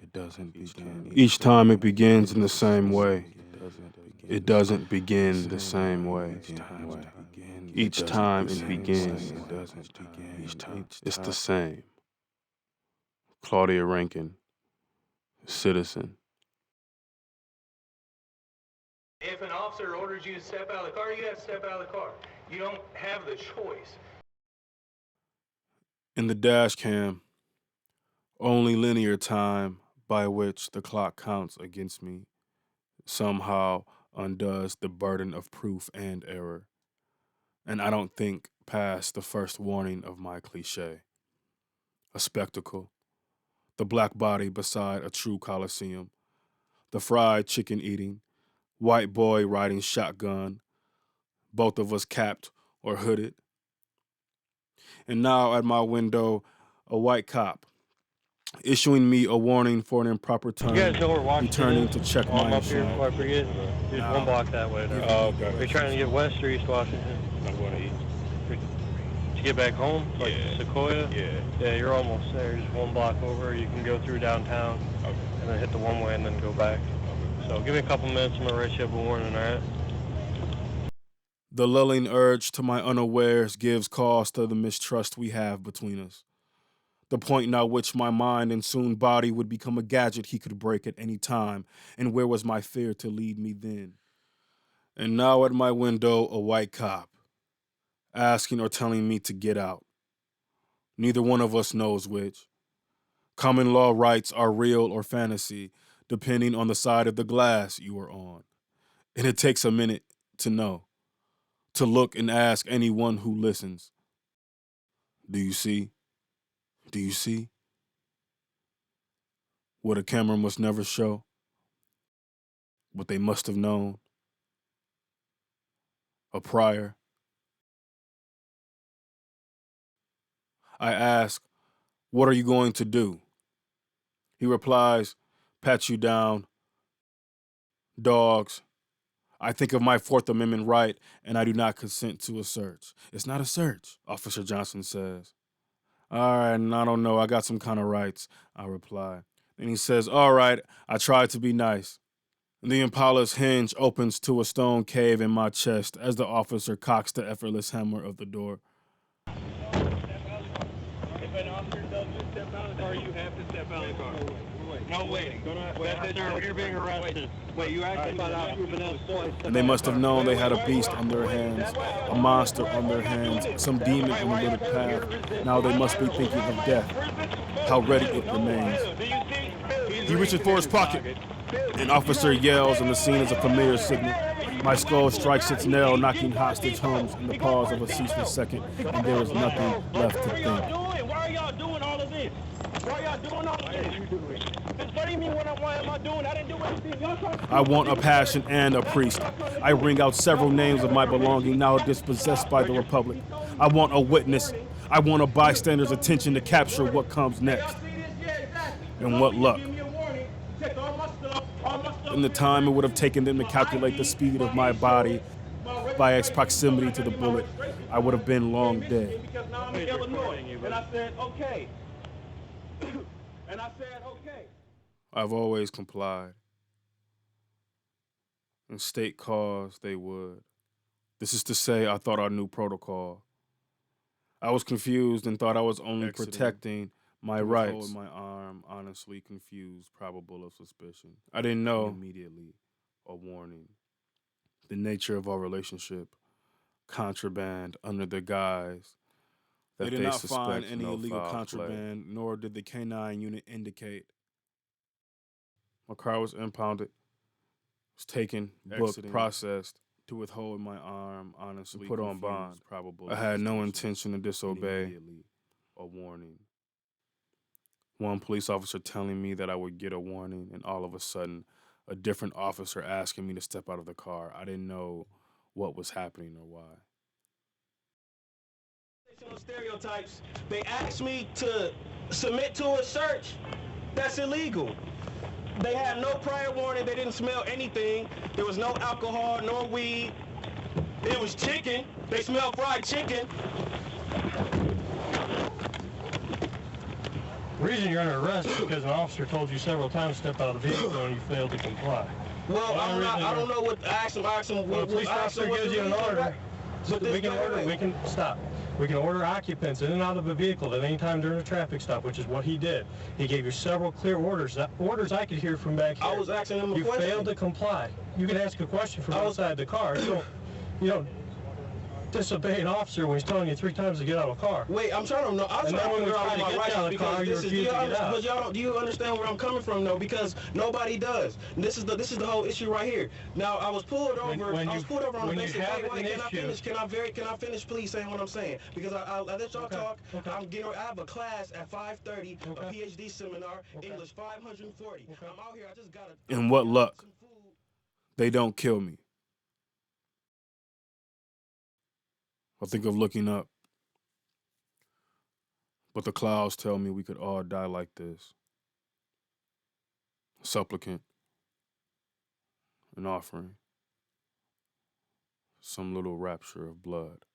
It doesn't begin. Each time it begins in the same way. It doesn't begin the same way. Each time it begins, it's the same. Claudia Rankin, citizen. If an officer orders you to step out of the car, you have to step out of the car. You don't have the choice. In the dash cam, only linear time by which the clock counts against me somehow undoes the burden of proof and error. And I don't think past the first warning of my cliche. A spectacle, the black body beside a true coliseum, the fried chicken eating, white boy riding shotgun, both of us capped or hooded. And now at my window, a white cop issuing me a warning for an improper turn, returning to check my up here before I forget. There's one block that way. Oh, okay. Are you trying to get west or east Washington? I'm going to east. To get back home? Like Yeah. Sequoia? Yeah. Yeah, you're almost there. Just one block over. You can go through downtown and then hit the one way and then go back. So give me a couple minutes. I'm going to write you up a warning, all right? The lulling urge to my unawares gives cause to the mistrust we have between us. The point now which my mind and soon body would become a gadget he could break at any time, and where was my fear to lead me then? And now at my window, a white cop, asking or telling me to get out. Neither one of us knows which. Common law rights are real or fantasy, depending on the side of the glass you are on. And it takes a minute to know, to look and ask anyone who listens. Do you see? Do you see? What a camera must never show. What they must have known. A prior. I ask, what are you going to do? He replies, pat you down. Dogs. I think of my Fourth Amendment right, and I do not consent to a search. It's not a search, Officer Johnson says. All right, and I don't know, I got some kind of rights, I reply. And he says, all right, I tried to be nice. And the Impala's hinge opens to a stone cave in my chest as the officer cocks the effortless hammer of the door. If an officer tells you to step out of the car, you have to step out of the car. No waiting. Sir, you're being arrested. Wait, you actually about And they must have known they had a beast on their hands, a monster on their hands, some demon in the little path. Now they must be thinking of death, how ready it remains. He reaches for his pocket. An officer yells and the scene is a familiar signal. My skull strikes its nail, knocking hostage hums in the pause of a ceaseless second, and there is nothing left to think. Why are y'all doing all of this? Why are y'all doing all of this? What do you mean why am I doing? I didn't do anything. I want a passion and a priest. I ring out several names of my belonging now dispossessed by the Republic. I want a witness. I want a bystander's attention to capture what comes next. And what luck. In the time it would have taken them to calculate the speed of my body by its proximity to the bullet, I would have been long dead. Because now I'm in Illinois. And I said, okay. And I said, okay. I've always complied. In state cause, they would. This is to say, I thought I knew protocol. I was confused and thought I was only protecting my rights. My arm, honestly confused, probable of suspicion. I didn't know immediately a warning. The nature of our relationship, contraband under the guise that they did not find any illegal contraband, nor did the canine unit indicate. My car was impounded, was taken, booked, processed to withhold my arm, honestly put on bond. Probable. I had no intention to disobey. A warning. One police officer telling me that I would get a warning, and all of a sudden, a different officer asking me to step out of the car. I didn't know what was happening or why. Stereotypes. They asked me to submit to a search. That's illegal. They had no prior warning. They didn't smell anything. There was no alcohol, nor weed. It was chicken. They smelled fried chicken. reason you're under arrest is because an officer told you several times to step out of the vehicle and you failed to comply. Well, I don't know what. I asked him. When a police officer gives you an order, we can order occupants in and out of a vehicle at any time during a traffic stop, which is what he did. He gave you several clear orders. Orders I could hear from back here. I was asking him a question. You failed to comply. You can ask a question from outside the car. You don't disobey an officer when he's telling you 3 times to get out of a car. Wait, I'm trying to know. I'm trying to figure out my rights because this is. Do you understand where I'm coming from though? Because nobody does. This is the whole issue right here. Now I was pulled over. I was pulled over on the basis. Can I finish, please, saying what I'm saying? Because I let y'all talk. Okay. I have a class at 5:30, a PhD seminar, English 540. I'm out here. I just gotta. And what luck? They don't kill me. I think of looking up, but the clouds tell me we could all die like this. Supplicant, an offering, some little rapture of blood.